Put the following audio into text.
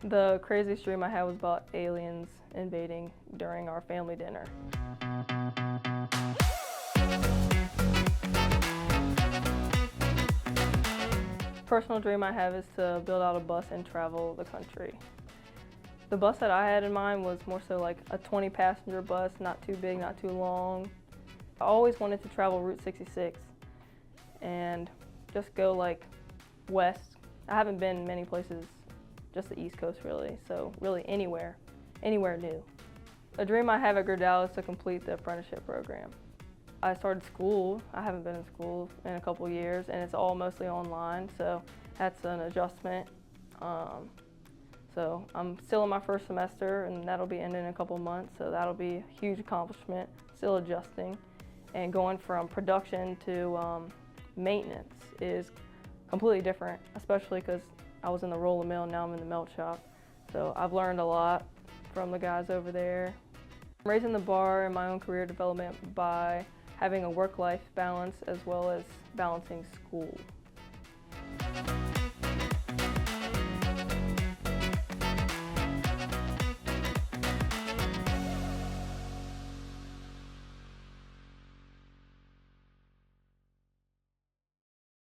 The craziest dream I had was about aliens invading during our family dinner. Personal dream I have is to build out a bus and travel the country. The bus that I had in mind was more so like a 20-passenger bus, not too big, not too long. I always wanted to travel Route 66 and just go like west. I haven't been many places, just the East Coast really, so really anywhere new. A dream I have at Gerdau is to complete the apprenticeship program. I started school. I haven't been in school in a couple years, and it's all mostly online, so that's an adjustment. So I'm still in my first semester, and that'll be ending in a couple months, so that'll be a huge accomplishment, still adjusting. And going from production to maintenance is completely different, especially because I was in the roller mill, now I'm in the melt shop. So I've learned a lot from the guys over there. I'm raising the bar in my own career development by having a work-life balance as well as balancing school.